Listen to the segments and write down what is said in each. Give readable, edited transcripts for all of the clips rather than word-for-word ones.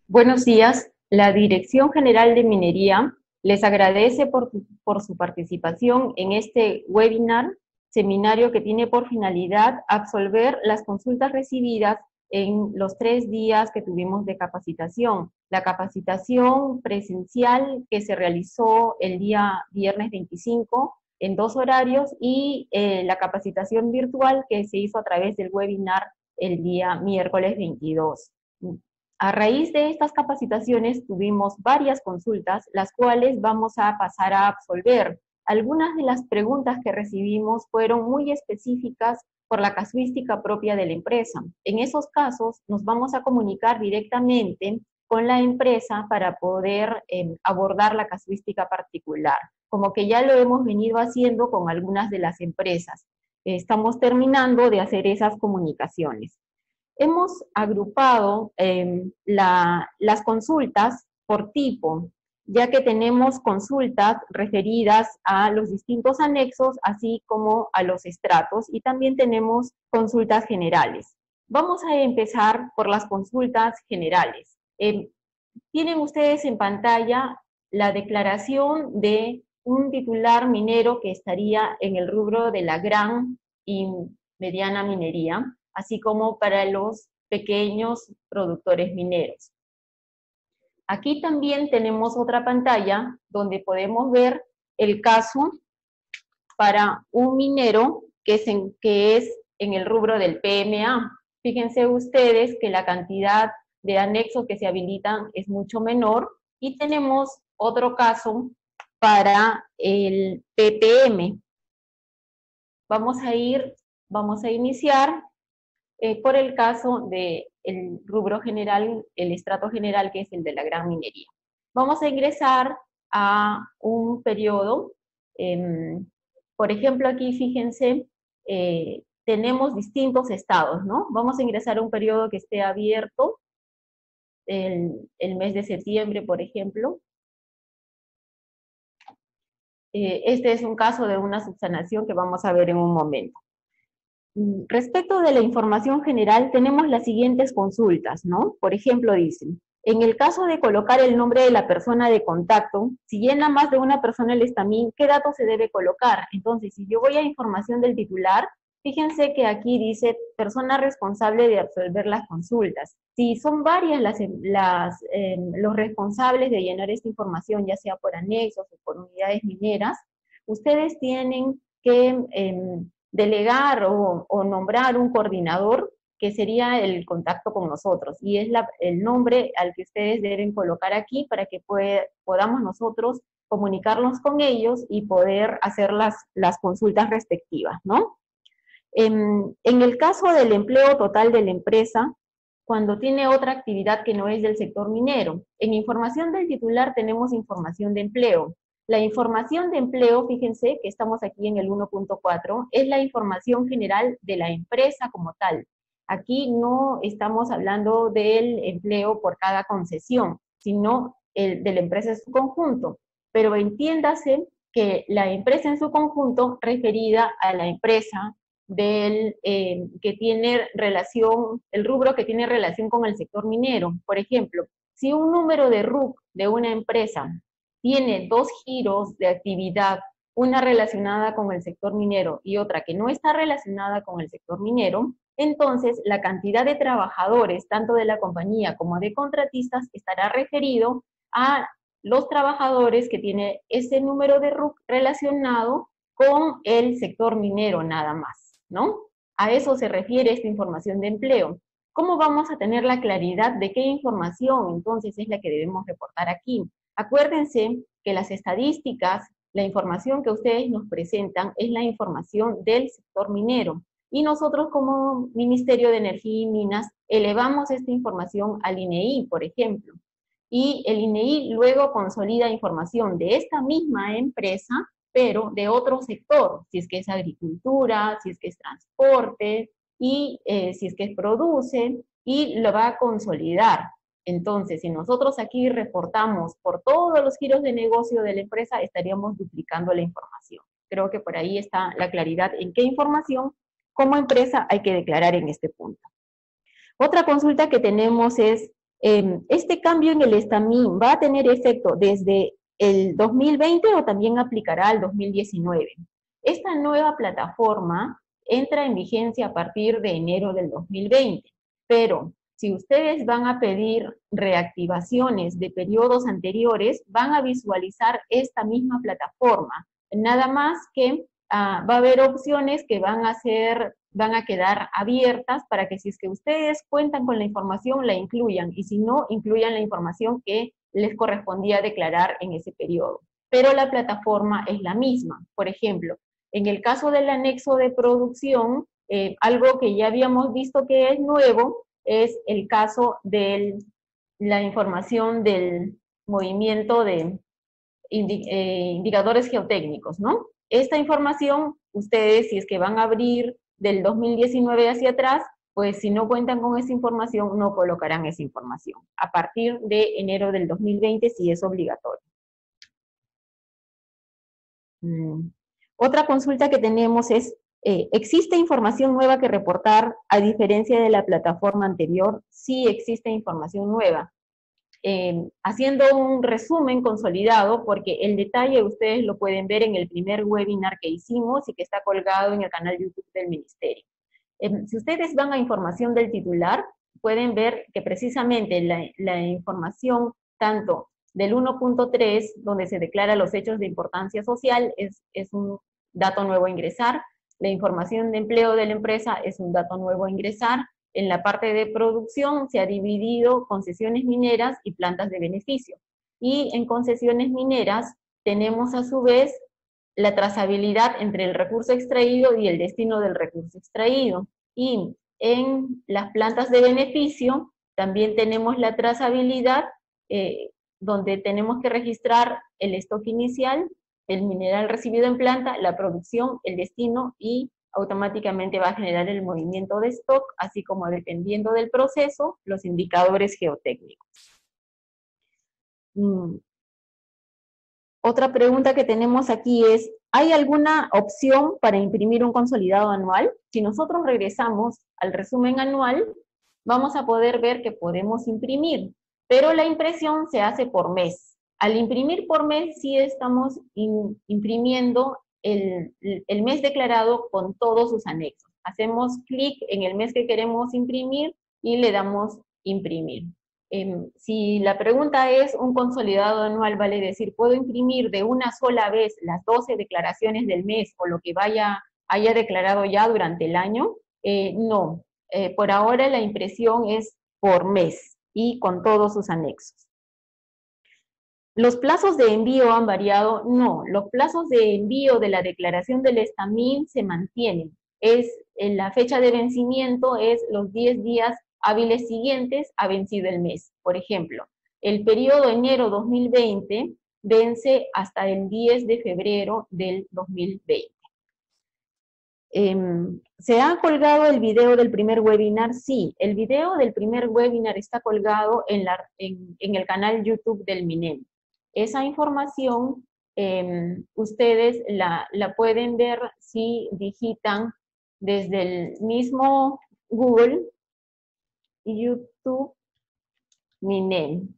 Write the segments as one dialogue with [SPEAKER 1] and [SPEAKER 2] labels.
[SPEAKER 1] Buenos días. La Dirección General de Minería les agradece por su participación en este webinar, seminario que tiene por finalidad absolver las consultas recibidas en los 3 días que tuvimos de capacitación. La capacitación presencial que se realizó el día viernes 25 en 2 horarios y la capacitación virtual que se hizo a través del webinar el día miércoles 22. A raíz de estas capacitaciones tuvimos varias consultas, las cuales vamos a pasar a absolver. Algunas de las preguntas que recibimos fueron muy específicas por la casuística propia de la empresa. En esos casos nos vamos a comunicar directamente con la empresa para poder abordar la casuística particular, como que ya lo hemos venido haciendo con algunas de las empresas. Estamos terminando de hacer esas comunicaciones. Hemos agrupado las consultas por tipo, ya que tenemos consultas referidas a los distintos anexos, así como a los estratos, y también tenemos consultas generales. Vamos a empezar por las consultas generales. Tienen ustedes en pantalla la declaración de un titular minero que estaría en el rubro de la gran y mediana minería, así como para los pequeños productores mineros. Aquí también tenemos otra pantalla donde podemos ver el caso para un minero que es en el rubro del PMA. Fíjense ustedes que la cantidad de anexos que se habilitan es mucho menor, y tenemos otro caso para el PPM. Vamos a iniciar por el caso del rubro general, el estrato general, que es el de la gran minería. Vamos a ingresar a un periodo. Por ejemplo, aquí fíjense, tenemos distintos estados, ¿no? Vamos a ingresar a un periodo que esté abierto el mes de septiembre, por ejemplo. Este es un caso de una subsanación que vamos a ver en un momento. Respecto de la información general, tenemos las siguientes consultas, ¿no? Por ejemplo, dicen, en el caso de colocar el nombre de la persona de contacto, si llena más de una persona el estamín, ¿qué datos se debe colocar? Entonces, si yo voy a información del titular, fíjense que aquí dice persona responsable de absolver las consultas. Si son varias los responsables de llenar esta información, ya sea por anexos o por unidades mineras, ustedes tienen que delegar o nombrar un coordinador que sería el contacto con nosotros, y es el nombre al que ustedes deben colocar aquí para que podamos nosotros comunicarnos con ellos y poder hacer las consultas respectivas, ¿no? En el caso del empleo total de la empresa, cuando tiene otra actividad que no es del sector minero, en información del titular tenemos información de empleo. La información de empleo, fíjense que estamos aquí en el 1.4, es la información general de la empresa como tal. Aquí no estamos hablando del empleo por cada concesión, sino de la empresa en su conjunto. Pero entiéndase que la empresa en su conjunto referida a la empresa que tiene relación, el rubro que tiene relación con el sector minero. Por ejemplo, si un número de RUC de una empresa tiene 2 giros de actividad, una relacionada con el sector minero y otra que no está relacionada con el sector minero, entonces la cantidad de trabajadores, tanto de la compañía como de contratistas, estará referido a los trabajadores que tiene ese número de RUC relacionado con el sector minero nada más, ¿no? A eso se refiere esta información de empleo. ¿Cómo vamos a tener la claridad de qué información entonces es la que debemos reportar aquí? Acuérdense que las estadísticas, la información que ustedes nos presentan es la información del sector minero, y nosotros como Ministerio de Energía y Minas elevamos esta información al INEI, por ejemplo, y el INEI luego consolida información de esta misma empresa, pero de otro sector, si es que es agricultura, si es que es transporte, y si es que produce, y lo va a consolidar. Entonces, si nosotros aquí reportamos por todos los giros de negocio de la empresa, estaríamos duplicando la información. Creo que por ahí está la claridad en qué información como empresa hay que declarar en este punto. Otra consulta que tenemos es ¿Este cambio en el estamín va a tener efecto desde el 2020 o también aplicará al 2019? Esta nueva plataforma entra en vigencia a partir de enero del 2020, pero si ustedes van a pedir reactivaciones de periodos anteriores, van a visualizar esta misma plataforma. Nada más que va a haber opciones que van a quedar abiertas para que si es que ustedes cuentan con la información, la incluyan, y si no, incluyan la información que les correspondía declarar en ese periodo. Pero la plataforma es la misma. Por ejemplo, en el caso del anexo de producción, algo que ya habíamos visto que es nuevo es el caso de la información del movimiento de indicadores geotécnicos, ¿no? Esta información, ustedes, si es que van a abrir del 2019 hacia atrás, pues si no cuentan con esa información, no colocarán esa información. A partir de enero del 2020 sí es obligatorio. Otra consulta que tenemos es, ¿existe información nueva que reportar a diferencia de la plataforma anterior? Sí existe información nueva. Haciendo un resumen consolidado, porque el detalle ustedes lo pueden ver en el primer webinar que hicimos y que está colgado en el canal YouTube del Ministerio. Si ustedes van a información del titular, pueden ver que precisamente la información tanto del 1.3, donde se declara los hechos de importancia social, es un dato nuevo a ingresar. La información de empleo de la empresa es un dato nuevo a ingresar. En la parte de producción se ha dividido concesiones mineras y plantas de beneficio. Y en concesiones mineras tenemos a su vez la trazabilidad entre el recurso extraído y el destino del recurso extraído. Y en las plantas de beneficio también tenemos la trazabilidad donde tenemos que registrar el stock inicial, el mineral recibido en planta, la producción, el destino y automáticamente va a generar el movimiento de stock, así como dependiendo del proceso, los indicadores geotécnicos. Otra pregunta que tenemos aquí es, ¿hay alguna opción para imprimir un consolidado anual? Si nosotros regresamos al resumen anual, vamos a poder ver que podemos imprimir, pero la impresión se hace por mes. Al imprimir por mes, sí estamos imprimiendo el mes declarado con todos sus anexos. Hacemos clic en el mes que queremos imprimir y le damos imprimir. Si la pregunta es un consolidado anual, vale decir, ¿puedo imprimir de una sola vez las 12 declaraciones del mes o lo que haya declarado ya durante el año? No. Por ahora la impresión es por mes y con todos sus anexos. ¿Los plazos de envío han variado? No, los plazos de envío de la declaración del estamín se mantienen. La fecha de vencimiento es los 10 días hábiles siguientes a vencido el mes. Por ejemplo, el periodo enero 2020 vence hasta el 10 de febrero del 2020. ¿Se ha colgado el video del primer webinar? Sí, el video del primer webinar está colgado en el canal YouTube del MINEM. Esa información ustedes la pueden ver si digitan desde el mismo Google, YouTube, MINEM.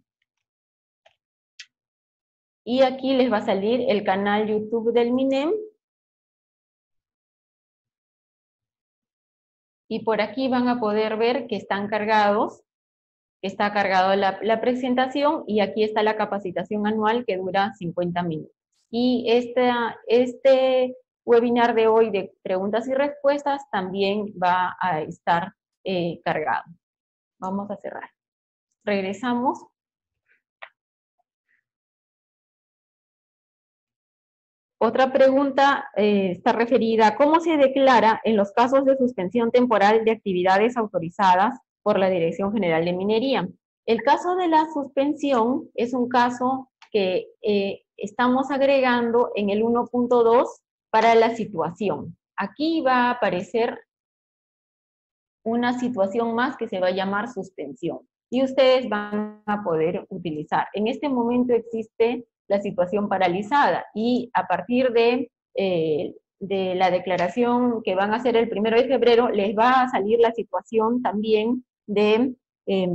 [SPEAKER 1] Y aquí les va a salir el canal YouTube del MINEM. Y por aquí van a poder ver que están cargados, que está cargado la presentación, y aquí está la capacitación anual que dura 50 minutos. Y este webinar de hoy de preguntas y respuestas también va a estar cargado. Vamos a cerrar. Regresamos. Otra pregunta está referida a cómo se declara en los casos de suspensión temporal de actividades autorizadas por la Dirección General de Minería. El caso de la suspensión es un caso que estamos agregando en el 1.2 para la situación. Aquí va a aparecer una situación más que se va a llamar suspensión y ustedes van a poder utilizar. En este momento existe la situación paralizada y a partir de la declaración que van a hacer el 1 de febrero les va a salir la situación también de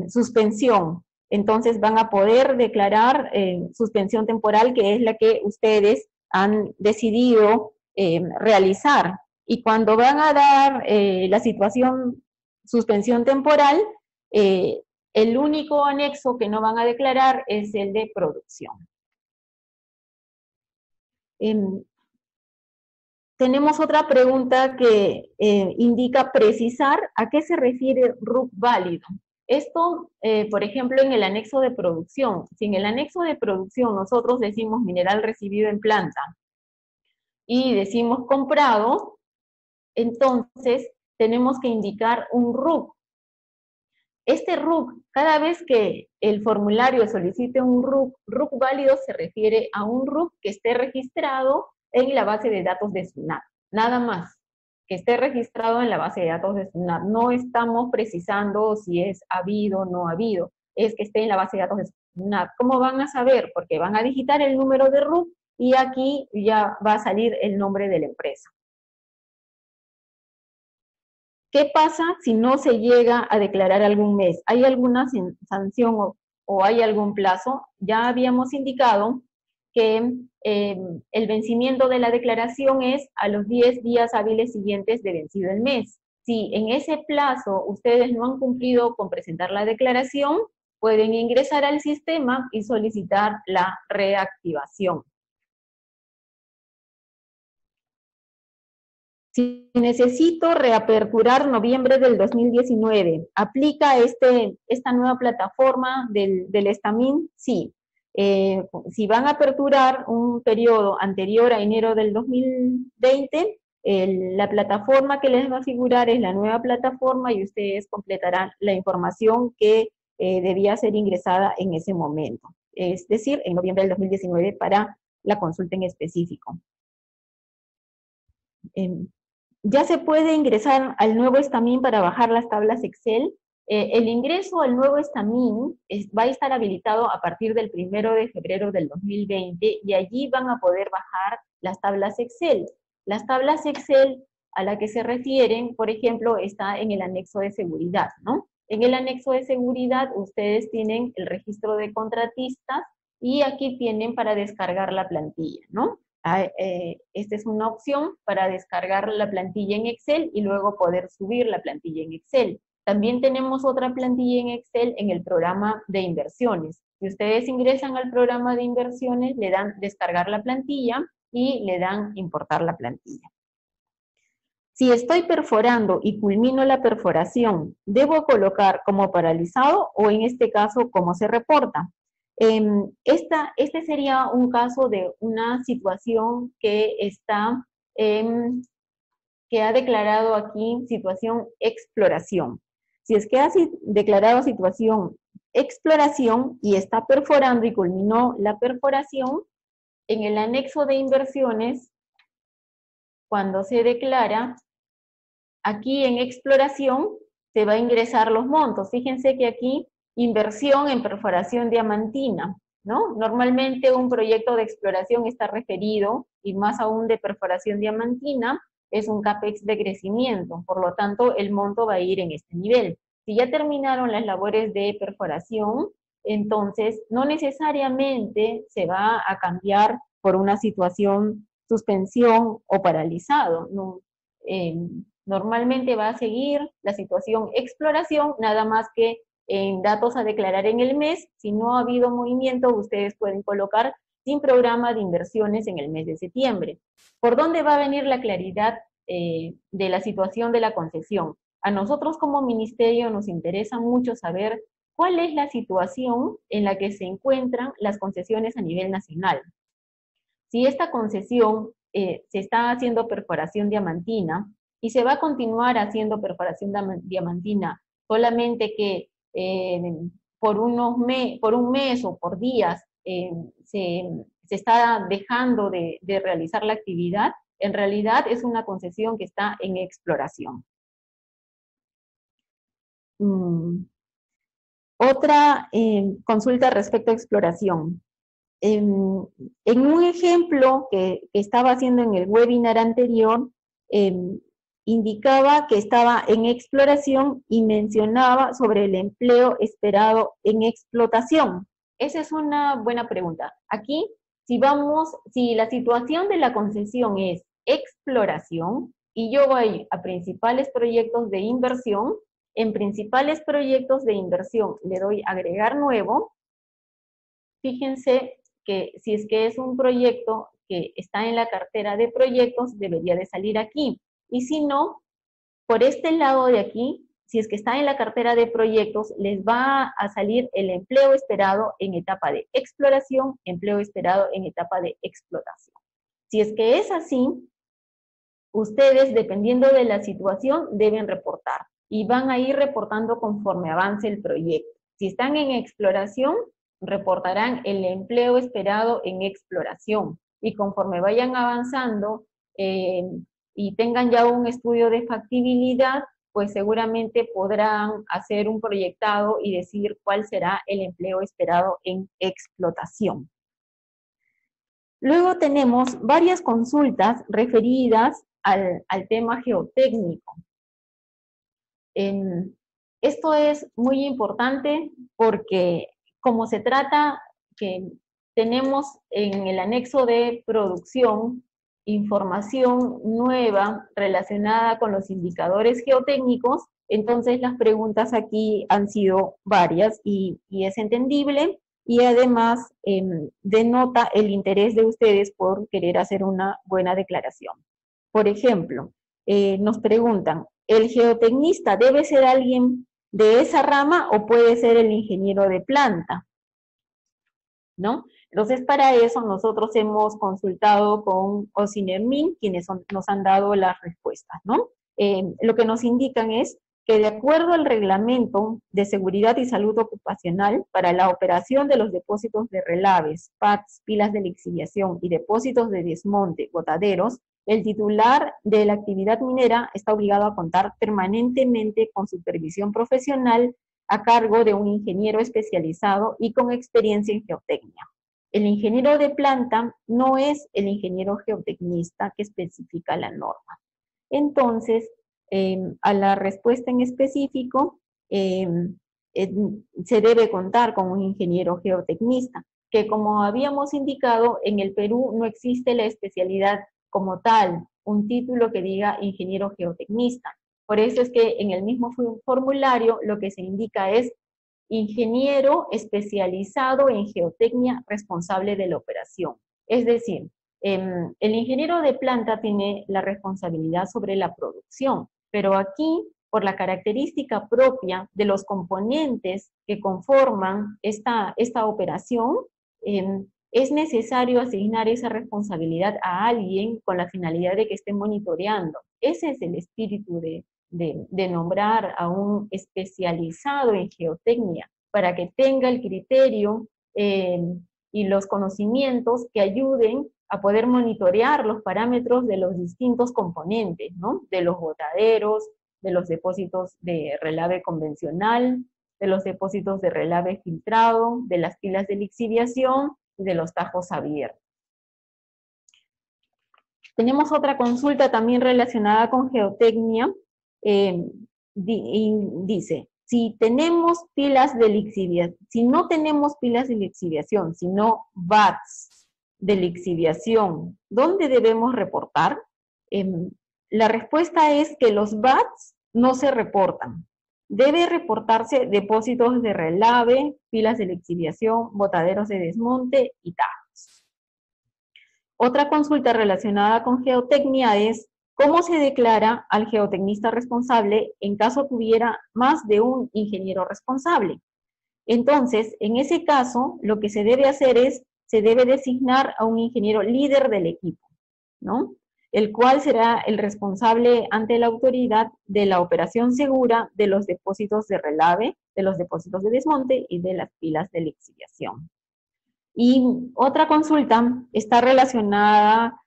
[SPEAKER 1] suspensión. entonces van a poder declarar suspensión temporal, que es la que ustedes han decidido realizar. Y cuando van a dar la situación suspensión temporal, el único anexo que no van a declarar es el de producción. Tenemos otra pregunta que indica precisar a qué se refiere RUC válido. Esto, por ejemplo, en el anexo de producción. Si en el anexo de producción nosotros decimos mineral recibido en planta y decimos comprado, entonces tenemos que indicar un RUC. Este RUC, cada vez que el formulario solicite un RUC válido se refiere a un RUC que esté registrado en la base de datos de SUNAT. Nada más, que esté registrado en la base de datos de SUNAT. No estamos precisando si es habido o no habido, es que esté en la base de datos de SUNAT. ¿Cómo van a saber? Porque van a digitar el número de RUC y aquí ya va a salir el nombre de la empresa. ¿Qué pasa si no se llega a declarar algún mes? ¿Hay alguna sanción o hay algún plazo? Ya habíamos indicado que el vencimiento de la declaración es a los 10 días hábiles siguientes de vencido el mes. Si en ese plazo ustedes no han cumplido con presentar la declaración, pueden ingresar al sistema y solicitar la reactivación. Si necesito reaperturar noviembre del 2019, ¿aplica esta nueva plataforma del Estamin? Sí. Si van a aperturar un periodo anterior a enero del 2020, la plataforma que les va a figurar es la nueva plataforma y ustedes completarán la información que debía ser ingresada en ese momento. Es decir, en noviembre del 2019 para la consulta en específico. Ya se puede ingresar al nuevo Estamin para bajar las tablas Excel. El ingreso al nuevo Estamin va a estar habilitado a partir del 1 de febrero del 2020 y allí van a poder bajar las tablas Excel. Las tablas Excel a la que se refieren, por ejemplo, está en el anexo de seguridad, ¿no? En el anexo de seguridad ustedes tienen el registro de contratistas y aquí tienen para descargar la plantilla, ¿no? Esta es una opción para descargar la plantilla en Excel y luego poder subir la plantilla en Excel. También tenemos otra plantilla en Excel en el programa de inversiones. Si ustedes ingresan al programa de inversiones, le dan descargar la plantilla y le dan importar la plantilla. Si estoy perforando y culmino la perforación, ¿debo colocar como paralizado o en este caso como se reporta? Este sería un caso de una situación que ha declarado aquí situación exploración. Si es que ha declarado situación exploración y está perforando y culminó la perforación, en el anexo de inversiones, cuando se declara, aquí en exploración se va a ingresar los montos. Fíjense que aquí inversión en perforación diamantina, ¿no? Normalmente un proyecto de exploración está referido, y más aún de perforación diamantina, es un CAPEX de crecimiento, por lo tanto el monto va a ir en este nivel. Si ya terminaron las labores de perforación, entonces no necesariamente se va a cambiar por una situación suspensión o paralizado, ¿no? Normalmente va a seguir la situación exploración, nada más que en datos a declarar en el mes. Si no ha habido movimiento, ustedes pueden colocar sin programa de inversiones en el mes de septiembre. ¿Por dónde va a venir la claridad de la situación de la concesión? A nosotros como ministerio nos interesa mucho saber cuál es la situación en la que se encuentran las concesiones a nivel nacional. Si esta concesión se está haciendo perforación diamantina y se va a continuar haciendo perforación diamantina, solamente que por un mes o por días se está dejando de realizar la actividad, en realidad es una concesión que está en exploración. Otra consulta respecto a exploración. En un ejemplo que estaba haciendo en el webinar anterior, indicaba que estaba en exploración y mencionaba sobre el empleo esperado en explotación. Esa es una buena pregunta. Aquí, si la situación de la concesión es exploración y yo voy a principales proyectos de inversión, en principales proyectos de inversión le doy agregar nuevo. Fíjense que si es que es un proyecto que está en la cartera de proyectos, debería de salir aquí. Y si no, por este lado de aquí, si es que está en la cartera de proyectos, les va a salir el empleo esperado en etapa de exploración, empleo esperado en etapa de explotación. Si es que es así, ustedes, dependiendo de la situación, deben reportar y van a ir reportando conforme avance el proyecto. Si están en exploración, reportarán el empleo esperado en exploración y conforme vayan avanzando y tengan ya un estudio de factibilidad, pues seguramente podrán hacer un proyectado y decir cuál será el empleo esperado en explotación. Luego tenemos varias consultas referidas al tema geotécnico. Esto es muy importante porque como se trata que tenemos en el anexo de producción información nueva relacionada con los indicadores geotécnicos, entonces las preguntas aquí han sido varias y es entendible y además denota el interés de ustedes por querer hacer una buena declaración. Por ejemplo, nos preguntan, ¿el geotecnista debe ser alguien de esa rama o puede ser el ingeniero de planta? ¿No? Entonces, para eso nosotros hemos consultado con Ocinermin, quienes nos han dado las respuestas, ¿no? Lo que nos indican es que de acuerdo al Reglamento de Seguridad y Salud Ocupacional, para la operación de los depósitos de relaves, PADs, pilas de lixiviación y depósitos de desmonte, botaderos, el titular de la actividad minera está obligado a contar permanentemente con supervisión profesional a cargo de un ingeniero especializado y con experiencia en geotecnia. El ingeniero de planta no es el ingeniero geotecnista que especifica la norma. Entonces, a la respuesta en específico, se debe contar con un ingeniero geotecnista, que como habíamos indicado, en el Perú no existe la especialidad como tal, un título que diga ingeniero geotecnista. Por eso es que en el mismo formulario lo que se indica es ingeniero especializado en geotecnia responsable de la operación. Es decir, el ingeniero de planta tiene la responsabilidad sobre la producción, pero aquí, por la característica propia de los componentes que conforman esta operación, es necesario asignar esa responsabilidad a alguien con la finalidad de que esté monitoreando. Ese es el espíritu de nombrar a un especializado en geotecnia, para que tenga el criterio y los conocimientos que ayuden a poder monitorear los parámetros de los distintos componentes, ¿no? De los botaderos, de los depósitos de relave convencional, de los depósitos de relave filtrado, de las pilas de lixiviación y de los tajos abiertos. Tenemos otra consulta también relacionada con geotecnia. Dice, si tenemos pilas de lixiviación, si no tenemos pilas de lixiviación, sino BATs de lixiviación, ¿dónde debemos reportar? La respuesta es que los BATs no se reportan. Debe reportarse depósitos de relave, pilas de lixiviación, botaderos de desmonte y tajos. Otra consulta relacionada con geotecnia es, ¿cómo se declara al geotecnista responsable en caso tuviera más de un ingeniero responsable? Entonces, en ese caso, lo que se debe hacer es, se debe designar a un ingeniero líder del equipo, ¿no? El cual será el responsable ante la autoridad de la operación segura de los depósitos de relave, de los depósitos de desmonte y de las pilas de lixiviación. Y otra consulta está relacionada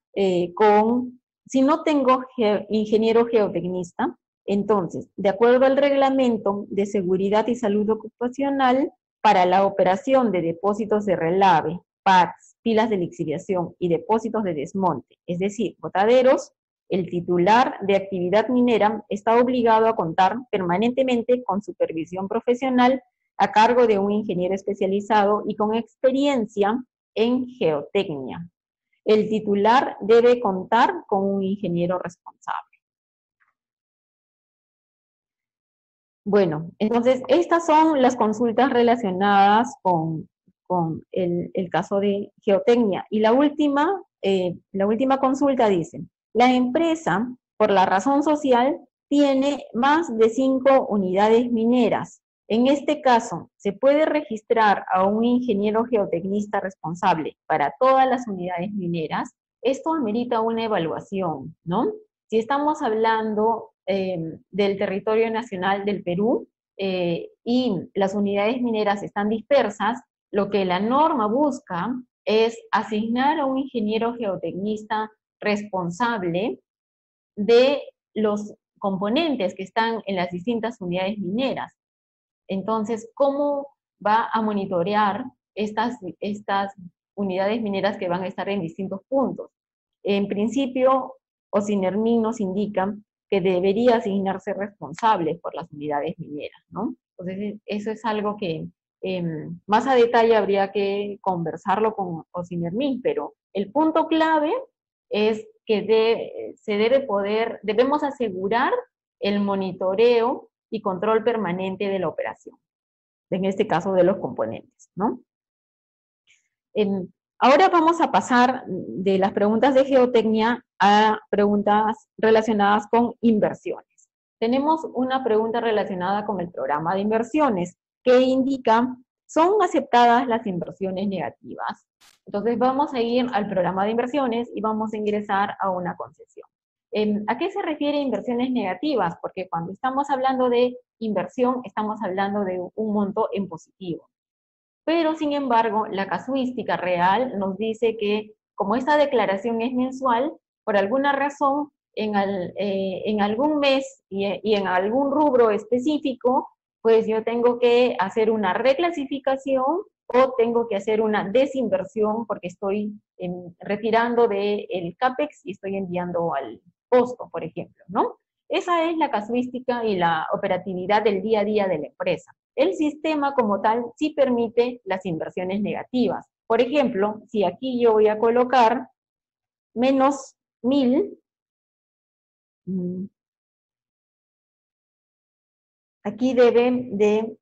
[SPEAKER 1] con, si no tengo ingeniero geotecnista, entonces, de acuerdo al Reglamento de Seguridad y Salud Ocupacional, para la operación de depósitos de relave, PADs, pilas de lixiviación y depósitos de desmonte, es decir, botaderos, El titular de actividad minera está obligado a contar permanentemente con supervisión profesional a cargo de un ingeniero especializado y con experiencia en geotecnia. El titular debe contar con un ingeniero responsable. Bueno, entonces estas son las consultas relacionadas con el caso de geotecnia. Y la última consulta dice, la empresa, por la razón social, tiene más de 5 unidades mineras. En este caso, ¿se puede registrar a un ingeniero geotecnista responsable para todas las unidades mineras? Esto amerita una evaluación, ¿no? Si estamos hablando del territorio nacional del Perú y las unidades mineras están dispersas, lo que la norma busca es asignar a un ingeniero geotecnista responsable de los componentes que están en las distintas unidades mineras. Entonces, ¿cómo va a monitorear estas unidades mineras que van a estar en distintos puntos? En principio, OSINERMIN nos indica que debería asignarse responsable por las unidades mineras, ¿no? Entonces, eso es algo que más a detalle habría que conversarlo con OSINERMIN, pero el punto clave es que debemos asegurar el monitoreo y control permanente de la operación, en este caso de los componentes, ¿no? Ahora vamos a pasar de las preguntas de geotecnia a preguntas relacionadas con inversiones. Tenemos una pregunta relacionada con el programa de inversiones que indica, ¿son aceptadas las inversiones negativas? Entonces vamos a ir al programa de inversiones y vamos a ingresar a una concesión. ¿A qué se refiere inversiones negativas? Porque cuando estamos hablando de inversión, estamos hablando de un monto en positivo. Pero, sin embargo, la casuística real nos dice que, como esta declaración es mensual, por alguna razón, en algún mes y en algún rubro específico, pues yo tengo que hacer una reclasificación o tengo que hacer una desinversión porque estoy retirando del CAPEX y estoy enviando al costo, por ejemplo, ¿no? Esa es la casuística y la operatividad del día a día de la empresa. El sistema como tal sí permite las inversiones negativas. Por ejemplo, si aquí yo voy a colocar menos 1000, aquí debe de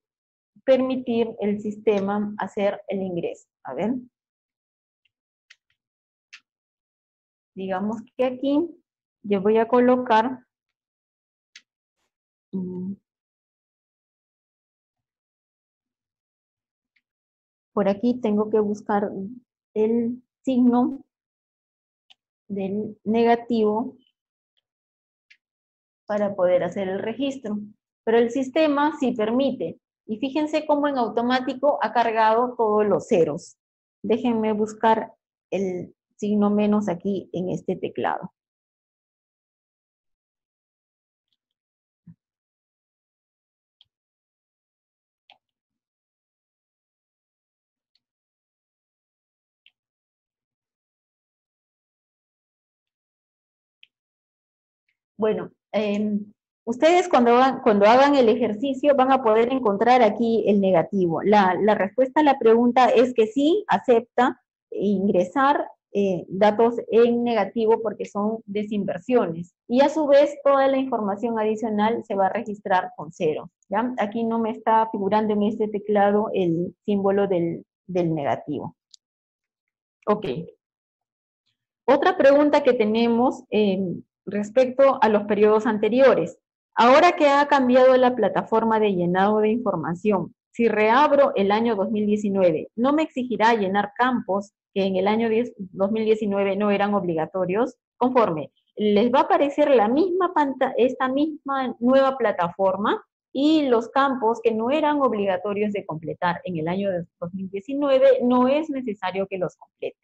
[SPEAKER 1] permitir el sistema hacer el ingreso. A ver. Digamos que aquí yo voy a colocar por aquí tengo que buscar el signo del negativo para poder hacer el registro. Pero el sistema sí permite. Y fíjense cómo en automático ha cargado todos los ceros. Déjenme buscar el signo menos aquí en este teclado. Bueno, ustedes cuando hagan el ejercicio van a poder encontrar aquí el negativo. La respuesta a la pregunta es que sí, acepta ingresar datos en negativo porque son desinversiones. Y a su vez toda la información adicional se va a registrar con cero. ¿Ya? Aquí no me está figurando en este teclado el símbolo del negativo. Ok. Otra pregunta que tenemos respecto a los periodos anteriores. Ahora que ha cambiado la plataforma de llenado de información, si reabro el año 2019, ¿no me exigirá llenar campos que en el año 2019 no eran obligatorios? Conforme, les va a aparecer esta misma nueva plataforma y los campos que no eran obligatorios de completar en el año 2019 no es necesario que los complete.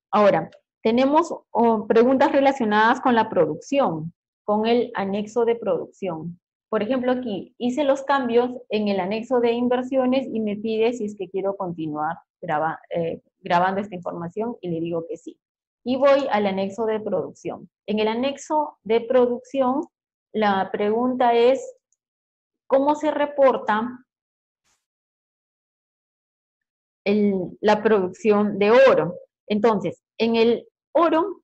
[SPEAKER 1] Ahora, tenemos preguntas relacionadas con la producción, con el anexo de producción. Por ejemplo, aquí hice los cambios en el anexo de inversiones y me pide si es que quiero continuar grabando esta información y le digo que sí. Y voy al anexo de producción. En el anexo de producción, la pregunta es, ¿cómo se reporta la producción de oro? Entonces, en el oro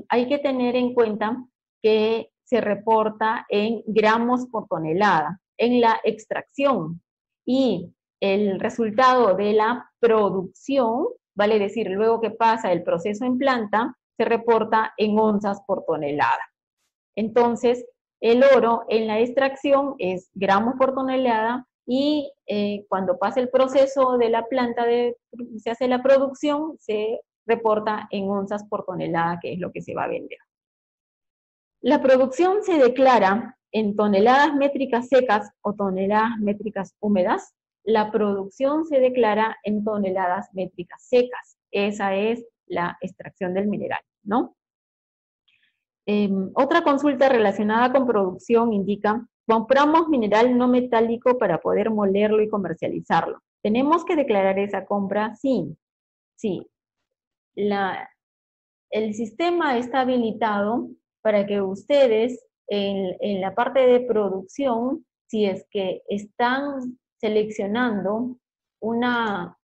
[SPEAKER 1] hay que tener en cuenta que se reporta en gramos por tonelada en la extracción, y el resultado de la producción, vale decir, luego que pasa el proceso en planta, se reporta en onzas por tonelada. Entonces, el oro en la extracción es gramos por tonelada, y cuando pasa el proceso de la planta, se hace la producción, se reporta en onzas por tonelada, que es lo que se va a vender. La producción se declara en toneladas métricas secas o toneladas métricas húmedas. La producción se declara en toneladas métricas secas. Esa es la extracción del mineral, ¿no? Otra consulta relacionada con producción indica: compramos mineral no metálico para poder molerlo y comercializarlo. ¿Tenemos que declarar esa compra? Sí. Sí. El sistema está habilitado para que ustedes en la parte de producción, si es que están seleccionando una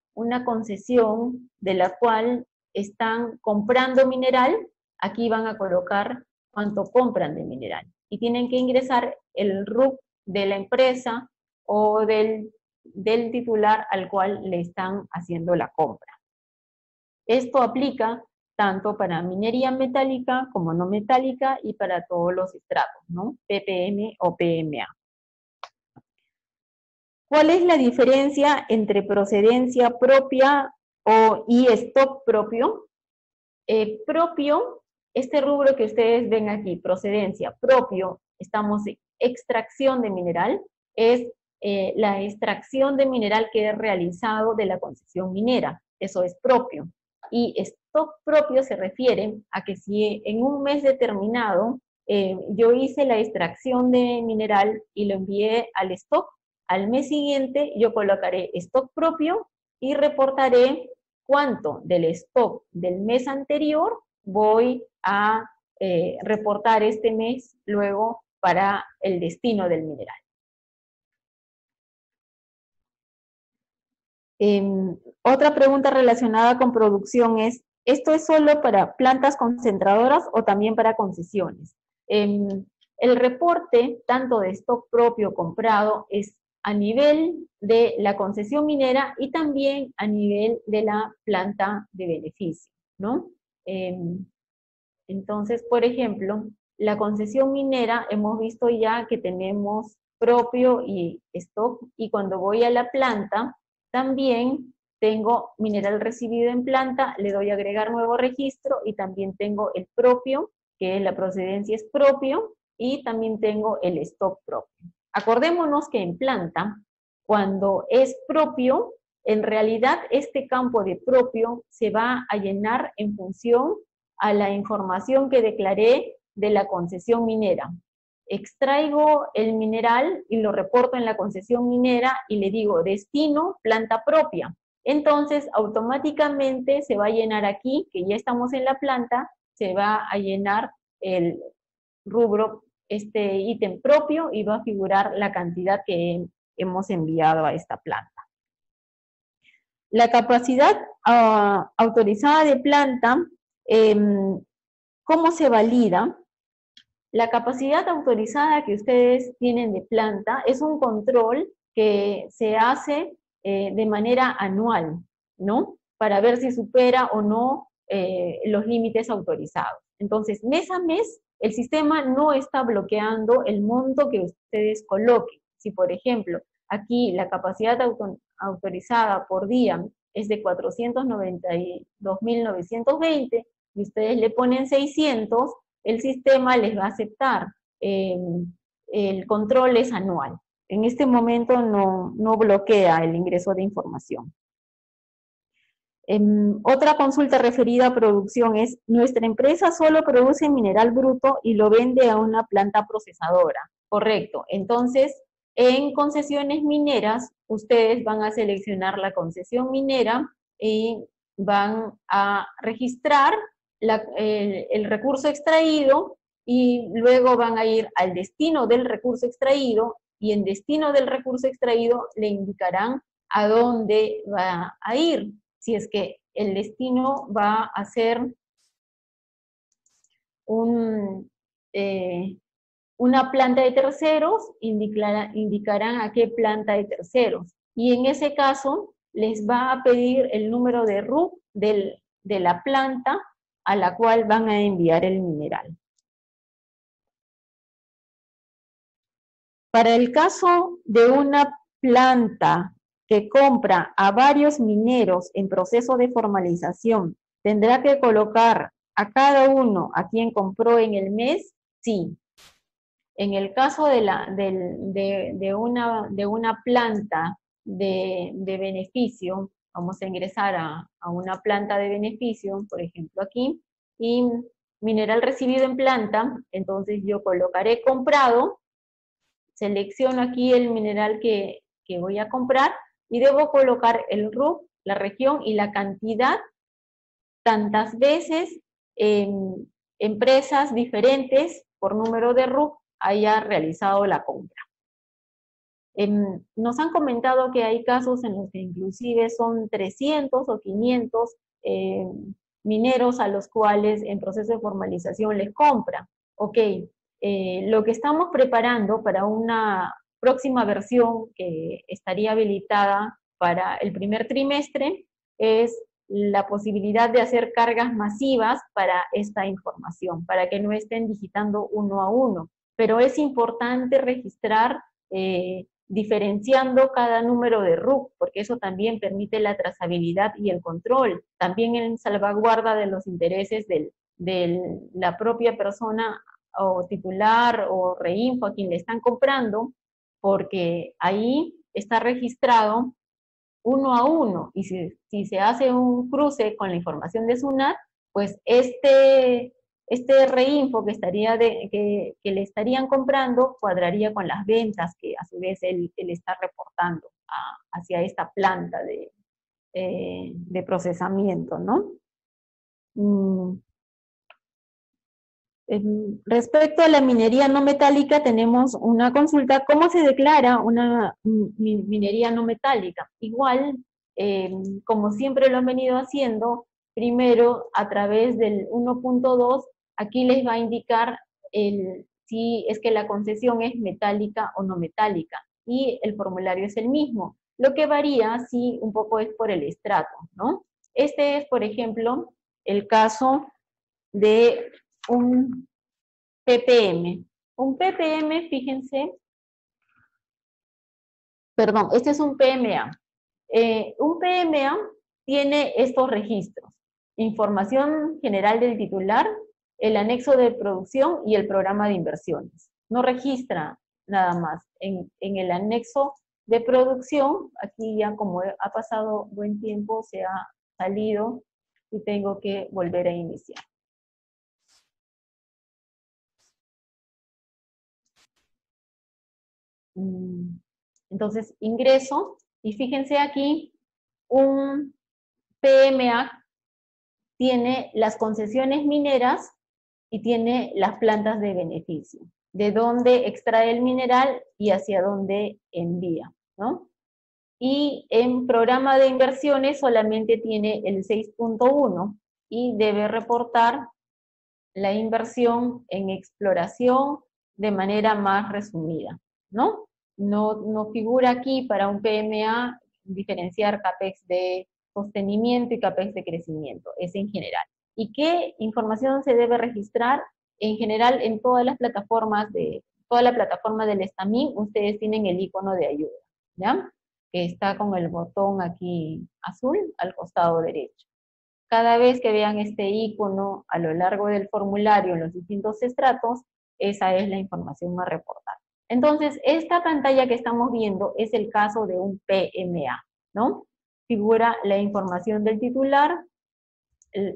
[SPEAKER 1] concesión de la cual están comprando mineral, aquí van a colocar cuánto compran de mineral. Y tienen que ingresar el RUC de la empresa o del titular al cual le están haciendo la compra. Esto aplica tanto para minería metálica como no metálica y para todos los estratos, ¿no? PPM o PMA. ¿Cuál es la diferencia entre procedencia propia y stock propio? Propio, este rubro que ustedes ven aquí, procedencia, propio, estamos en extracción de mineral, es la extracción de mineral que es realizado de la concesión minera, eso es propio. Y stock propio se refiere a que si en un mes determinado yo hice la extracción de mineral y lo envié al stock, al mes siguiente yo colocaré stock propio y reportaré cuánto del stock del mes anterior voy a reportar este mes luego para el destino del mineral. Otra pregunta relacionada con producción es: ¿esto es solo para plantas concentradoras o también para concesiones? El reporte, tanto de stock propio comprado, es a nivel de la concesión minera y también a nivel de la planta de beneficio, ¿no? Entonces, por ejemplo, la concesión minera, hemos visto ya que tenemos propio y stock, y cuando voy a la planta, también tengo mineral recibido en planta, le doy a agregar nuevo registro, y también tengo el propio, que la procedencia es propio, y también tengo el stock propio. Acordémonos que en planta, cuando es propio, en realidad este campo de propio se va a llenar en función a la información que declaré de la concesión minera. Extraigo el mineral y lo reporto en la concesión minera y le digo destino, planta propia. Entonces, automáticamente se va a llenar aquí, que ya estamos en la planta, se va a llenar el rubro, este ítem propio, y va a figurar la cantidad que hemos enviado a esta planta. La capacidad autorizada de planta, ¿cómo se valida? La capacidad autorizada que ustedes tienen de planta es un control que se hace de manera anual, ¿no? Para ver si supera o no los límites autorizados. Entonces, mes a mes, el sistema no está bloqueando el monto que ustedes coloquen. Si, por ejemplo, aquí la capacidad autorizada por día es de 492.920 y ustedes le ponen 600, el sistema les va a aceptar. El control es anual. En este momento no bloquea el ingreso de información. Otra consulta referida a producción es: nuestra empresa solo produce mineral bruto y lo vende a una planta procesadora. Correcto. Entonces, en concesiones mineras, ustedes van a seleccionar la concesión minera y van a registrar el recurso extraído y luego van a ir al destino del recurso extraído y en destino del recurso extraído le indicarán a dónde va a ir. Si es que el destino va a ser una planta de terceros, indicarán a qué planta de terceros. Y en ese caso, les va a pedir el número de RUC de la planta a la cual van a enviar el mineral. Para el caso de una planta que compra a varios mineros en proceso de formalización, ¿tendrá que colocar a cada uno a quien compró en el mes? Sí. En el caso de una planta de beneficio, vamos a ingresar a una planta de beneficio, por ejemplo aquí, y mineral recibido en planta, entonces yo colocaré comprado, selecciono aquí el mineral que voy a comprar y debo colocar el RUC, la región y la cantidad tantas veces empresas diferentes por número de RUC haya realizado la compra. Nos han comentado que hay casos en los que inclusive son 300 o 500 mineros a los cuales en proceso de formalización les compra. Ok, lo que estamos preparando para una próxima versión que estaría habilitada para el primer trimestre es la posibilidad de hacer cargas masivas para esta información, para que no estén digitando uno a uno. Pero es importante registrar diferenciando cada número de RUC, porque eso también permite la trazabilidad y el control, también en salvaguarda de los intereses de la propia persona o titular o reinfo a quien le están comprando, porque ahí está registrado uno a uno, y si se hace un cruce con la información de SUNAT, pues este reinfo que le estarían comprando cuadraría con las ventas que a su vez él está reportando hacia esta planta de procesamiento, ¿no? Respecto a la minería no metálica, tenemos una consulta. ¿Cómo se declara una minería no metálica? Igual, como siempre lo han venido haciendo, primero a través del 1.2, aquí les va a indicar si es que la concesión es metálica o no metálica, y el formulario es el mismo. Lo que varía, sí, un poco es por el estrato, ¿no? Este es, por ejemplo, el caso de un ppm. Un ppm, fíjense, perdón, este es un PMA. Un PMA tiene estos registros: información general del titular, el anexo de producción y el programa de inversiones. No registra nada más. En el anexo de producción, aquí ya como ha pasado buen tiempo, se ha salido y tengo que volver a iniciar. Entonces ingreso y fíjense aquí, un PMA tiene las concesiones mineras y tiene las plantas de beneficio, de dónde extrae el mineral y hacia dónde envía, ¿no? Y en programa de inversiones solamente tiene el 6.1 y debe reportar la inversión en exploración de manera más resumida, ¿no? No figura aquí para un PMA diferenciar CAPEX de sostenimiento y CAPEX de crecimiento, es en general. ¿Y qué información se debe registrar? En general, en todas las plataformas toda la plataforma del Estamin, ustedes tienen el icono de ayuda, ¿ya? Que está con el botón aquí azul al costado derecho. Cada vez que vean este icono a lo largo del formulario en los distintos estratos, esa es la información a reportar. Entonces, esta pantalla que estamos viendo es el caso de un PMA, ¿no? Figura la información del titular,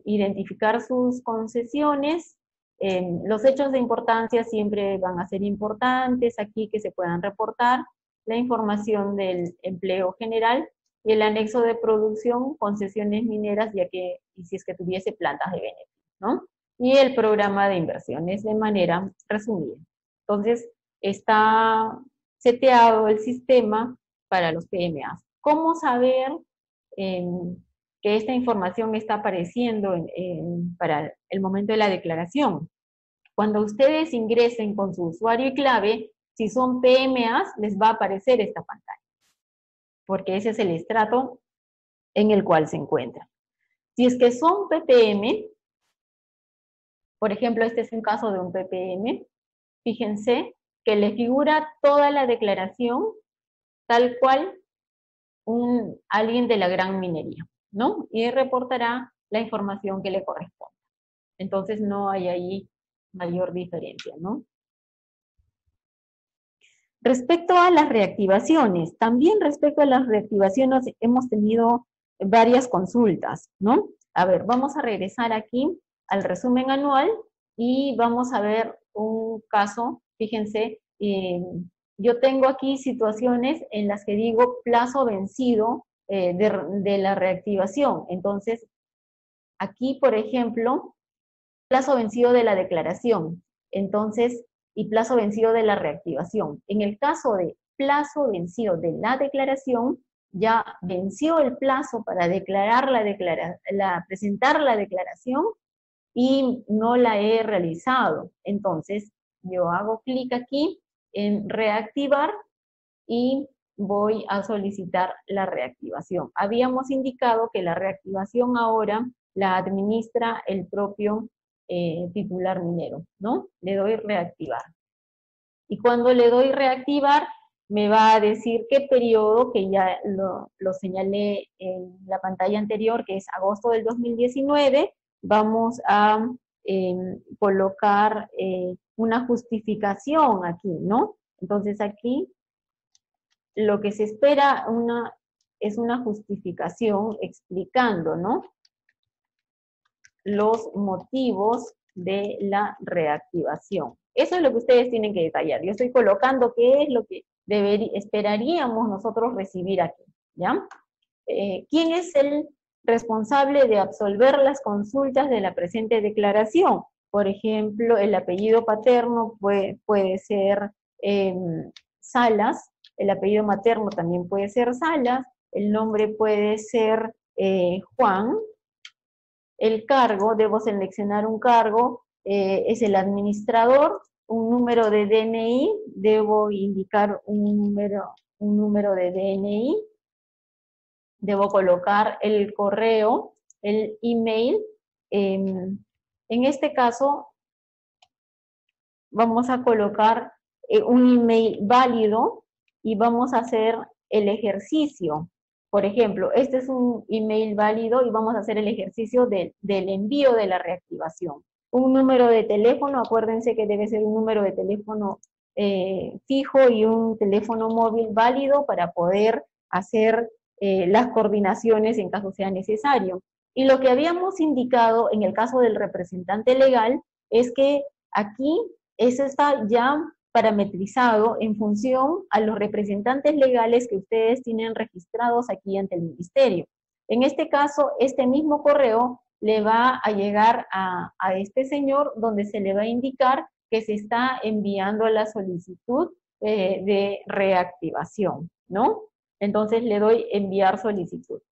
[SPEAKER 1] identificar sus concesiones, los hechos de importancia siempre van a ser importantes aquí que se puedan reportar, la información del empleo general y el anexo de producción, concesiones mineras, y si es que tuviese plantas de beneficio, ¿no? Y el programa de inversiones de manera resumida. Entonces, está seteado el sistema para los PMAs. ¿Cómo saber que esta información está apareciendo para el momento de la declaración? Cuando ustedes ingresen con su usuario y clave, si son PMAs, les va a aparecer esta pantalla, porque ese es el estrato en el cual se encuentran. Si es que son PPM, por ejemplo, este es un caso de un PPM, fíjense que le figura toda la declaración tal cual alguien de la gran minería, ¿no? Y reportará la información que le corresponde. Entonces no hay ahí mayor diferencia, ¿no? Respecto a las reactivaciones, también respecto a las reactivaciones hemos tenido varias consultas, ¿no? A ver, vamos a regresar aquí al resumen anual y vamos a ver un caso. Fíjense, yo tengo aquí situaciones en las que digo plazo vencido de la reactivación. Entonces, aquí, por ejemplo, plazo vencido de la declaración. Entonces, y plazo vencido de la reactivación. En el caso de plazo vencido de la declaración, ya venció el plazo para declarar presentar la declaración y no la he realizado. Entonces, yo hago clic aquí en reactivar y voy a solicitar la reactivación. Habíamos indicado que la reactivación ahora la administra el propio titular minero, ¿no? Le doy reactivar. Y cuando le doy reactivar, me va a decir qué periodo, que ya lo señalé en la pantalla anterior, que es agosto del 2019, vamos a colocar una justificación aquí, ¿no? Entonces aquí lo que se espera es una justificación explicando, ¿no? Los motivos de la reactivación. Eso es lo que ustedes tienen que detallar. Yo estoy colocando qué es lo que esperaríamos nosotros recibir aquí, ¿ya? ¿Quién es el responsable de absolver las consultas de la presente declaración? Por ejemplo, el apellido paterno puede ser Salas, el apellido materno también puede ser Salas, el nombre puede ser Juan, el cargo, debo seleccionar un cargo, es el administrador, un número de DNI, debo indicar un número de DNI, debo colocar el correo, el email. En este caso, vamos a colocar un email válido y vamos a hacer el ejercicio. Por ejemplo, este es un email válido y vamos a hacer el ejercicio del envío de la reactivación. Un número de teléfono, acuérdense que debe ser un número de teléfono fijo y un teléfono móvil válido para poder hacer las coordinaciones en caso sea necesario. Y lo que habíamos indicado en el caso del representante legal es que aquí eso está ya parametrizado en función a los representantes legales que ustedes tienen registrados aquí ante el ministerio. En este caso, este mismo correo le va a llegar a este señor, donde se le va a indicar que se está enviando la solicitud de reactivación, ¿no? Entonces le doy enviar solicitud.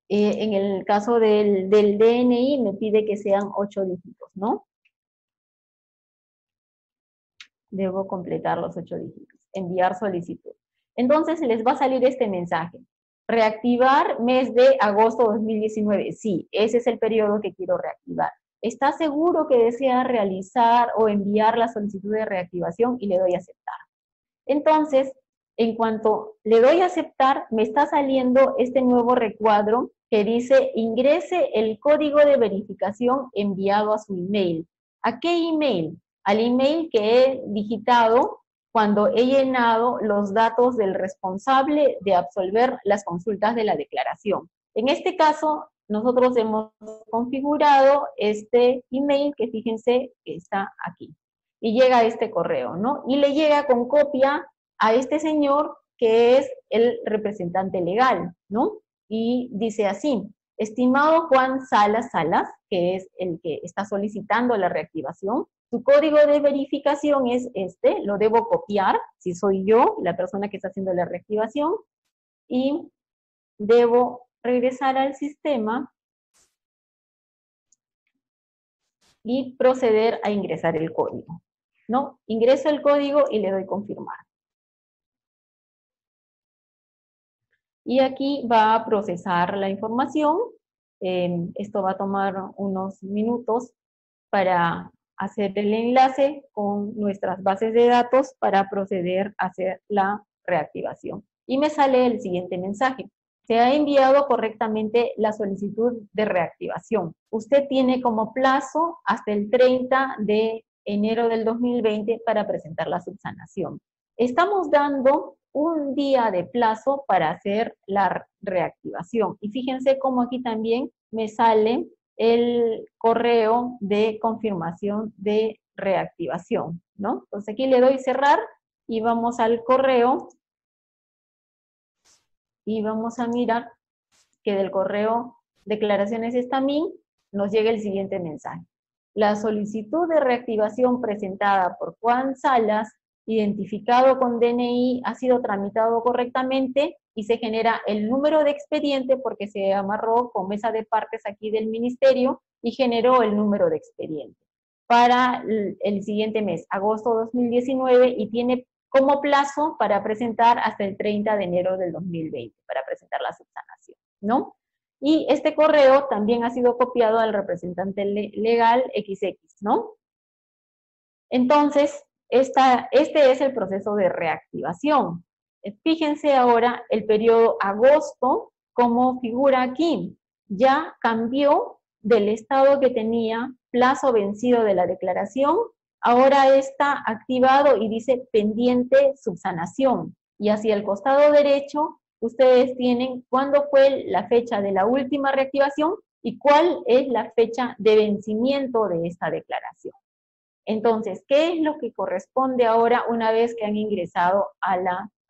[SPEAKER 1] En el caso del DNI me pide que sean 8 dígitos, ¿no? Debo completar los 8 dígitos. Enviar solicitud. Entonces les va a salir este mensaje. Reactivar mes de agosto 2019. Sí, ese es el periodo que quiero reactivar. ¿Está seguro que desea realizar o enviar la solicitud de reactivación? Y le doy a aceptar. Entonces, en cuanto le doy a aceptar, me está saliendo este nuevo recuadro que dice ingrese el código de verificación enviado a su email. ¿A qué email? Al email que he digitado cuando he llenado los datos del responsable de absolver las consultas de la declaración. En este caso, nosotros hemos configurado este email que fíjense que está aquí. Y llega este correo, ¿no? Y le llega con copia a este señor que es el representante legal, ¿no? Y dice así, estimado Juan Salas Salas, que es el que está solicitando la reactivación, su código de verificación es este, lo debo copiar, si soy yo, la persona que está haciendo la reactivación, y debo regresar al sistema y proceder a ingresar el código, ¿no? Ingreso el código y le doy confirmar. Y aquí va a procesar la información. Esto va a tomar unos minutos para hacer el enlace con nuestras bases de datos para proceder a hacer la reactivación. Y me sale el siguiente mensaje. Se ha enviado correctamente la solicitud de reactivación. Usted tiene como plazo hasta el 30 de enero del 2020 para presentar la subsanación. Estamos dando un día de plazo para hacer la reactivación. Y fíjense cómo aquí también me sale el correo de confirmación de reactivación, ¿no? Entonces aquí le doy cerrar y vamos al correo y vamos a mirar que del correo declaraciones estamin nos llega el siguiente mensaje. La solicitud de reactivación presentada por Juan Salas, identificado con DNI, ha sido tramitado correctamente y se genera el número de expediente porque se amarró con mesa de partes aquí del ministerio y generó el número de expediente para el siguiente mes, agosto 2019, y tiene como plazo para presentar hasta el 30 de enero del 2020, para presentar la subsanación, ¿no? Y este correo también ha sido copiado al representante legal XX, ¿no? Entonces, este es el proceso de reactivación. Fíjense ahora el periodo agosto, como figura aquí. Ya cambió del estado que tenía plazo vencido de la declaración, ahora está activado y dice pendiente subsanación. Y hacia el costado derecho, ustedes tienen cuándo fue la fecha de la última reactivación y cuál es la fecha de vencimiento de esta declaración. Entonces, ¿qué es lo que corresponde ahora una vez que han ingresado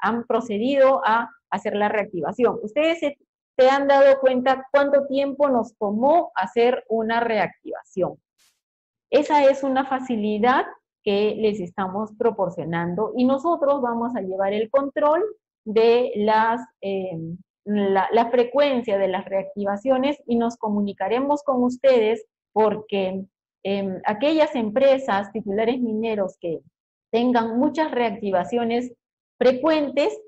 [SPEAKER 1] han procedido a hacer la reactivación? Ustedes se han dado cuenta cuánto tiempo nos tomó hacer una reactivación. Esa es una facilidad que les estamos proporcionando y nosotros vamos a llevar el control de la frecuencia de las reactivaciones y nos comunicaremos con ustedes porque aquellas empresas, titulares mineros que tengan muchas reactivaciones frecuentes,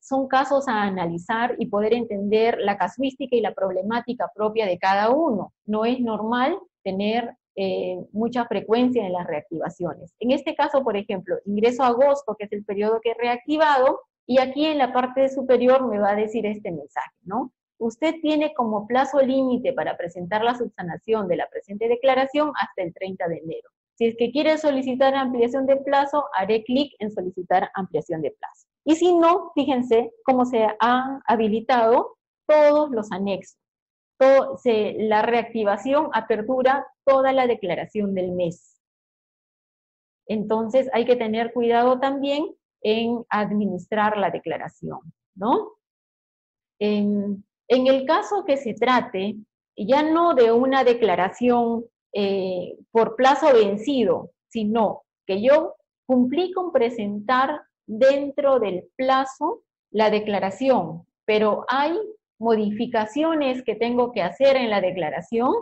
[SPEAKER 1] son casos a analizar y poder entender la casuística y la problemática propia de cada uno. No es normal tener mucha frecuencia en las reactivaciones. En este caso, por ejemplo, ingreso a agosto, que es el periodo que he reactivado, y aquí en la parte superior me va a decir este mensaje, ¿no? Usted tiene como plazo límite para presentar la subsanación de la presente declaración hasta el 30 de enero. Si es que quiere solicitar ampliación de plazo, haré clic en solicitar ampliación de plazo. Y si no, fíjense cómo se han habilitado todos los anexos. La reactivación apertura toda la declaración del mes. Entonces hay que tener cuidado también en administrar la declaración, ¿no? En el caso que se trate, ya no de una declaración por plazo vencido, sino que yo cumplí con presentar dentro del plazo la declaración, pero hay modificaciones que tengo que hacer en la declaración.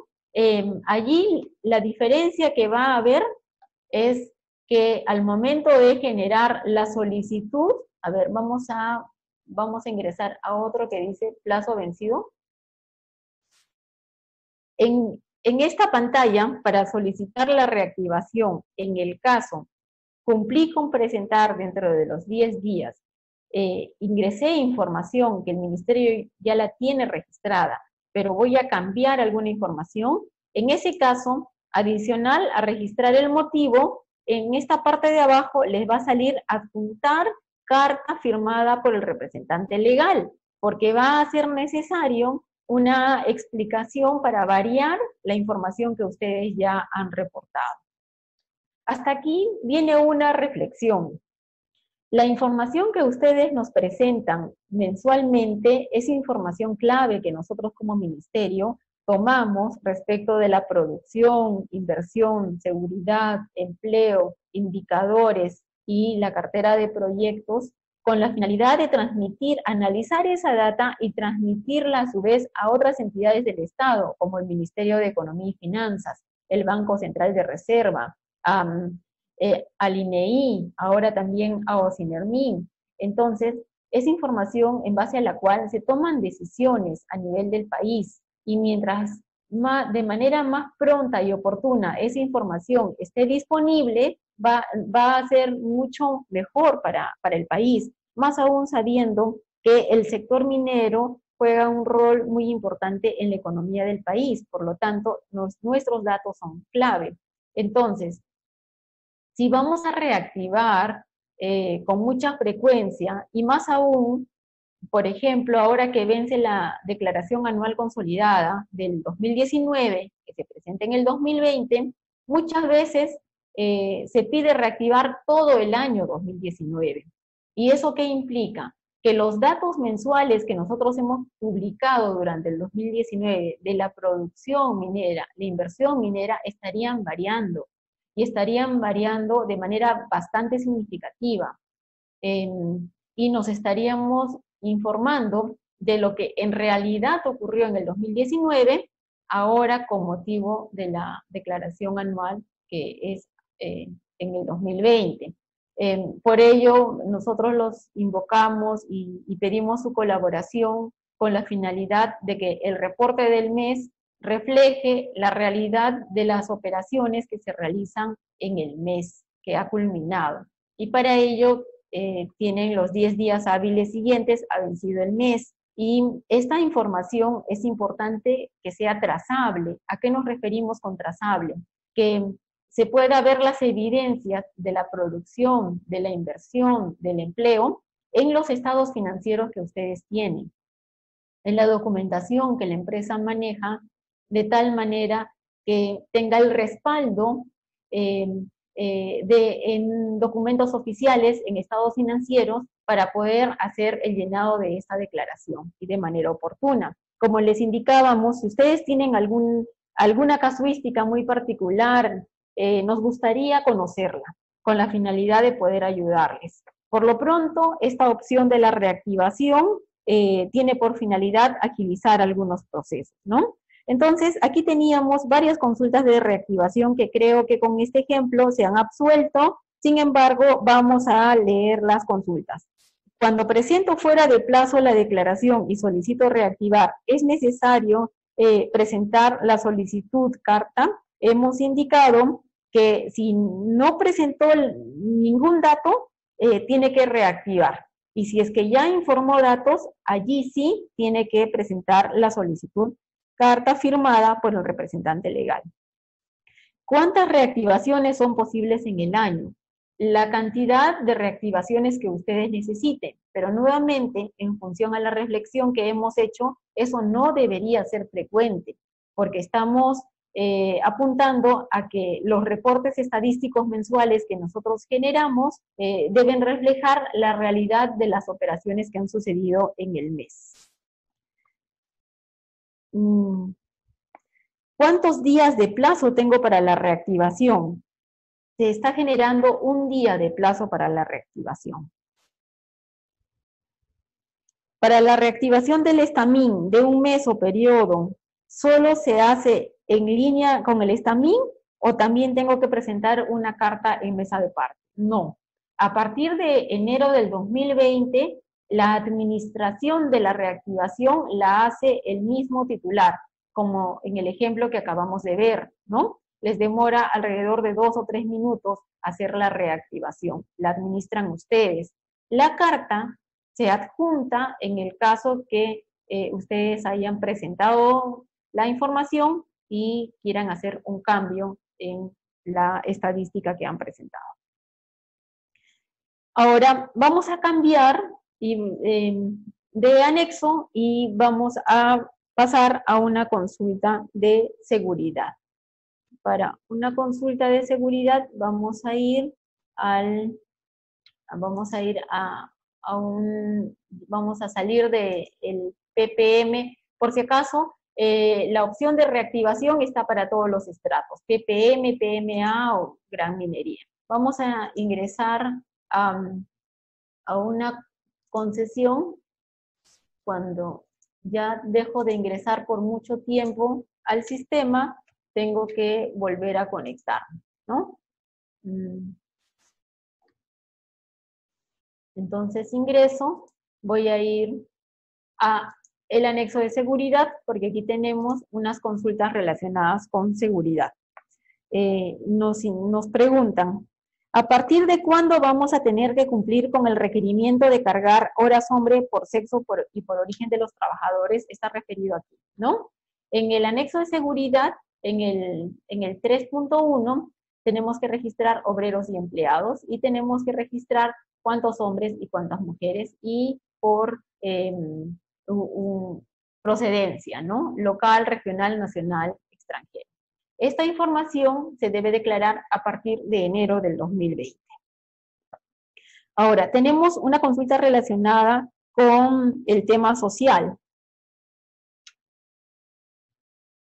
[SPEAKER 1] Allí la diferencia que va a haber es que al momento de generar la solicitud, a ver, vamos a ingresar a otro que dice plazo vencido. En esta pantalla, para solicitar la reactivación, en el caso, cumplí con presentar dentro de los 10 días, ingresé información que el ministerio ya la tiene registrada, pero voy a cambiar alguna información, en ese caso, adicional a registrar el motivo, en esta parte de abajo les va a salir adjuntar carta firmada por el representante legal, porque va a ser necesario una explicación para variar la información que ustedes ya han reportado. Hasta aquí viene una reflexión. La información que ustedes nos presentan mensualmente es información clave que nosotros como ministerio tomamos respecto de la producción, inversión, seguridad, empleo, indicadores y la cartera de proyectos con la finalidad de transmitir, analizar esa data y transmitirla a su vez a otras entidades del Estado, como el Ministerio de Economía y Finanzas, el Banco Central de Reserva, al INEI, ahora también a OCINERMIN. Entonces, es información en base a la cual se toman decisiones a nivel del país y mientras de manera más pronta y oportuna esa información esté disponible, va a ser mucho mejor para el país, más aún sabiendo que el sector minero juega un rol muy importante en la economía del país, por lo tanto, nuestros datos son clave. Entonces, si vamos a reactivar con mucha frecuencia, y más aún, por ejemplo, ahora que vence la declaración anual consolidada del 2019, que se presenta en el 2020, muchas veces se pide reactivar todo el año 2019. ¿Y eso qué implica? Que los datos mensuales que nosotros hemos publicado durante el 2019 de la producción minera, la inversión minera, estarían variando, y estarían variando de manera bastante significativa. Y nos estaríamos informando de lo que en realidad ocurrió en el 2019, ahora con motivo de la declaración anual que es en el 2020. Por ello, nosotros los invocamos y pedimos su colaboración con la finalidad de que el reporte del mes refleje la realidad de las operaciones que se realizan en el mes que ha culminado. Y para ello tienen los 10 días hábiles siguientes a vencido el mes. Y esta información es importante que sea trazable. ¿A qué nos referimos con trazable? Que se pueda ver las evidencias de la producción, de la inversión, del empleo en los estados financieros que ustedes tienen, en la documentación que la empresa maneja, de tal manera que tenga el respaldo en documentos oficiales, en estados financieros, para poder hacer el llenado de esta declaración y de manera oportuna. Como les indicábamos, si ustedes tienen alguna casuística muy particular, nos gustaría conocerla, con la finalidad de poder ayudarles. Por lo pronto, esta opción de la reactivación tiene por finalidad agilizar algunos procesos, ¿no? Entonces, aquí teníamos varias consultas de reactivación que creo que con este ejemplo se han absuelto. Sin embargo, vamos a leer las consultas. Cuando presento fuera de plazo la declaración y solicito reactivar, ¿es necesario presentar la solicitud carta? Hemos indicado que si no presentó ningún dato, tiene que reactivar. Y si es que ya informó datos, allí sí tiene que presentar la solicitud carta firmada por el representante legal. ¿Cuántas reactivaciones son posibles en el año? La cantidad de reactivaciones que ustedes necesiten, pero nuevamente, en función a la reflexión que hemos hecho, eso no debería ser frecuente, porque estamos apuntando a que los reportes estadísticos mensuales que nosotros generamos deben reflejar la realidad de las operaciones que han sucedido en el mes. ¿Cuántos días de plazo tengo para la reactivación? Se está generando un día de plazo para la reactivación. Para la reactivación del estamín de un mes o periodo, ¿solo se hace en línea con el estamín o también tengo que presentar una carta en mesa de parte? No. A partir de enero del 2020, la administración de la reactivación la hace el mismo titular, como en el ejemplo que acabamos de ver, ¿no? Les demora alrededor de 2 o 3 minutos hacer la reactivación. La administran ustedes. La carta se adjunta en el caso que ustedes hayan presentado la información y quieran hacer un cambio en la estadística que han presentado. Ahora vamos a cambiar de anexo y vamos a pasar a una consulta de seguridad. Para una consulta de seguridad vamos a ir al Vamos a ir vamos a salir del ppm, por si acaso, la opción de reactivación está para todos los estratos, ppm, PMA o gran minería. Vamos a ingresar a una concesión cuando ya dejo de ingresar por mucho tiempo al sistema, tengo que volver a conectar, ¿no? Entonces ingreso, voy a ir a el anexo de seguridad, porque aquí tenemos unas consultas relacionadas con seguridad. Nos preguntan, ¿a partir de cuándo vamos a tener que cumplir con el requerimiento de cargar horas hombre por sexo y por origen de los trabajadores? Está referido aquí, ¿no? En el anexo de seguridad, en el 3.1, tenemos que registrar obreros y empleados, y tenemos que registrar cuántos hombres y cuántas mujeres, y por procedencia, ¿no? Local, regional, nacional, extranjero. Esta información se debe declarar a partir de enero del 2020. Ahora, tenemos una consulta relacionada con el tema social.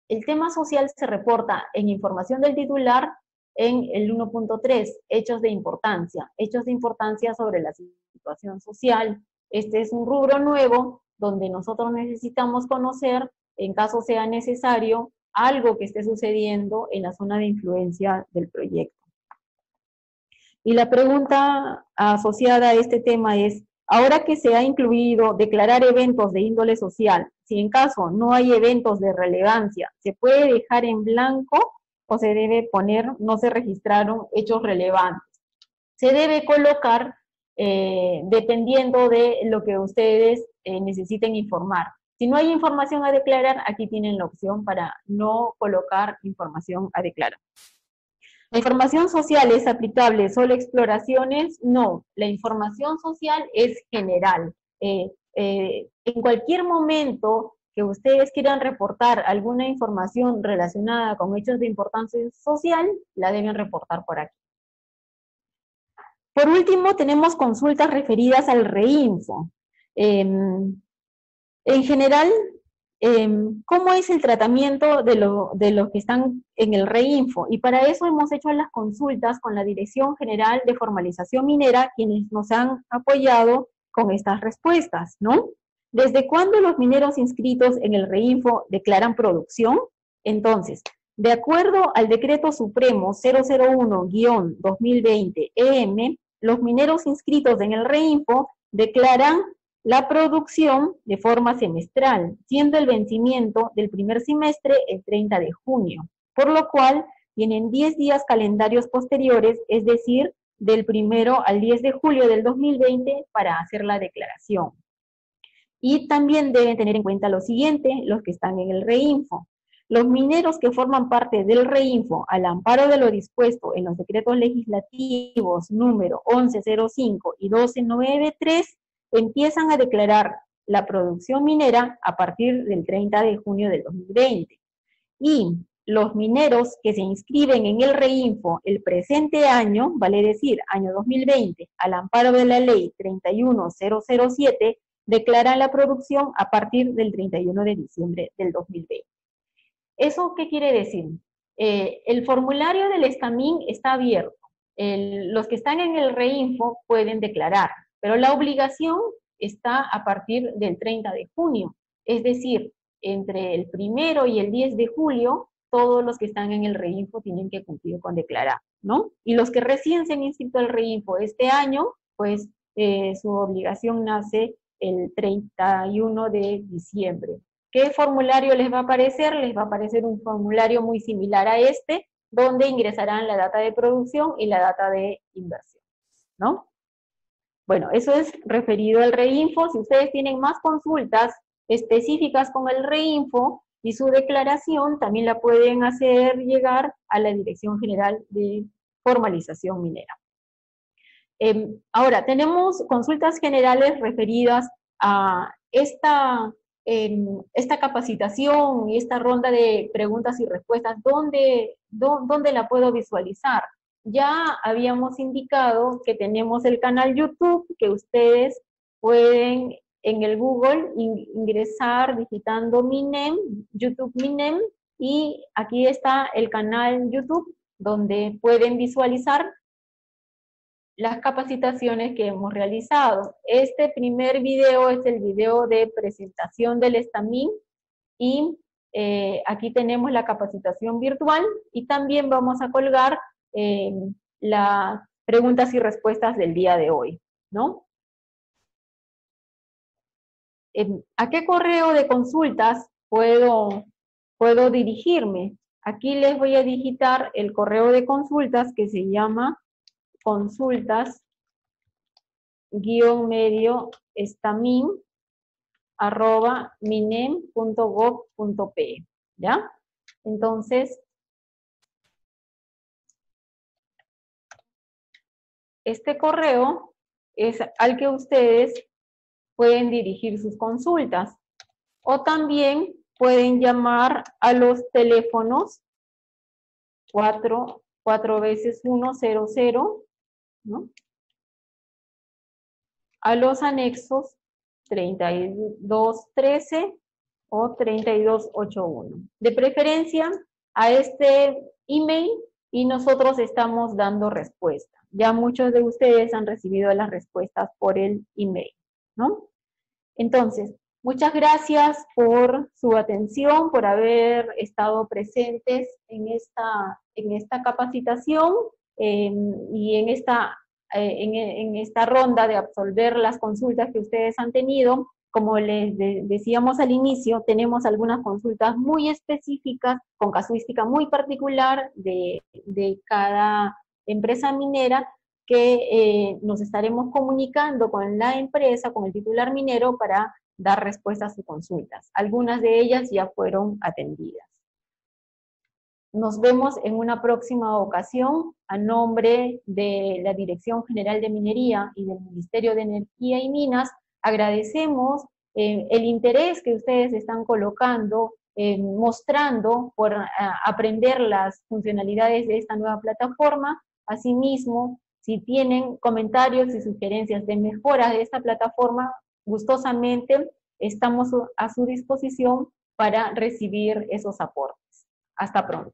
[SPEAKER 1] El tema social se reporta en información del titular en el 1.3, hechos de importancia sobre la situación social. Este es un rubro nuevo donde nosotros necesitamos conocer, en caso sea necesario, algo que esté sucediendo en la zona de influencia del proyecto. Y la pregunta asociada a este tema es, ahora que se ha incluido declarar eventos de índole social, si en caso no hay eventos de relevancia, ¿se puede dejar en blanco o se debe poner no se registraron hechos relevantes? Se debe colocar dependiendo de lo que ustedes necesiten informar. Si no hay información a declarar, aquí tienen la opción para no colocar información a declarar. ¿La información social es aplicable solo a exploraciones? No, la información social es general. En cualquier momento que ustedes quieran reportar alguna información relacionada con hechos de importancia social, la deben reportar por aquí. Por último, tenemos consultas referidas al REINFO. En general, ¿cómo es el tratamiento de los que están en el REINFO? Y para eso hemos hecho las consultas con la Dirección General de Formalización Minera, quienes nos han apoyado con estas respuestas, ¿no? ¿Desde cuándo los mineros inscritos en el REINFO declaran producción? Entonces, de acuerdo al Decreto Supremo 001-2020-EM, los mineros inscritos en el REINFO declaran la producción de forma semestral, siendo el vencimiento del primer semestre el 30 de junio, por lo cual tienen 10 días calendarios posteriores, es decir, del 1 al 10 de julio del 2020 para hacer la declaración. Y también deben tener en cuenta lo siguiente, los que están en el REINFO. Los mineros que forman parte del REINFO al amparo de lo dispuesto en los decretos legislativos número 1105 y 1293 empiezan a declarar la producción minera a partir del 30 de junio del 2020. Y los mineros que se inscriben en el REINFO el presente año, vale decir, año 2020, al amparo de la ley 31007, declaran la producción a partir del 31 de diciembre del 2020. ¿Eso qué quiere decir? El formulario del Escamín está abierto. Los que están en el REINFO pueden declarar, pero la obligación está a partir del 30 de junio. Es decir, entre el 1 y el 10 de julio, todos los que están en el REINFO tienen que cumplir con declarar, ¿no? Y los que recién se han inscrito al REINFO este año, pues su obligación nace el 31 de diciembre. ¿Qué formulario les va a aparecer? Les va a aparecer un formulario muy similar a este, donde ingresarán la data de producción y la data de inversión, ¿no? Bueno, eso es referido al REINFO. Si ustedes tienen más consultas específicas con el REINFO y su declaración, también la pueden hacer llegar a la Dirección General de Formalización Minera. Ahora, tenemos consultas generales referidas a esta capacitación y esta ronda de preguntas y respuestas. ¿Dónde la puedo visualizar? ya habíamos indicado que tenemos el canal YouTube, que ustedes pueden en el Google ingresar digitando Minem, YouTube Minem, y aquí está el canal YouTube, donde pueden visualizar las capacitaciones que hemos realizado. Este primer video es el video de presentación del Estamin, y aquí tenemos la capacitación virtual, y también vamos a colgar las preguntas y respuestas del día de hoy, ¿no? ¿A qué correo de consultas puedo dirigirme? Aquí les voy a digitar el correo de consultas, que se llama consultas-estamin@minem.gov.pe, ¿ya? Entonces, este correo es al que ustedes pueden dirigir sus consultas, o también pueden llamar a los teléfonos 4 veces 100, ¿no? A los anexos 3213 o 3281. De preferencia a este email, y nosotros estamos dando respuesta. Ya muchos de ustedes han recibido las respuestas por el email, ¿no? Entonces, muchas gracias por su atención, por haber estado presentes en esta capacitación y en esta ronda de absolver las consultas que ustedes han tenido. Como les decíamos al inicio, tenemos algunas consultas muy específicas, con casuística muy particular de cada empresa minera, que nos estaremos comunicando con la empresa, con el titular minero, para dar respuesta a sus consultas. Algunas de ellas ya fueron atendidas. Nos vemos en una próxima ocasión. A nombre de la Dirección General de Minería y del Ministerio de Energía y Minas, agradecemos el interés que ustedes están colocando, mostrando por aprender las funcionalidades de esta nueva plataforma. Asimismo, si tienen comentarios y sugerencias de mejora de esta plataforma, gustosamente estamos a su disposición para recibir esos aportes. Hasta pronto.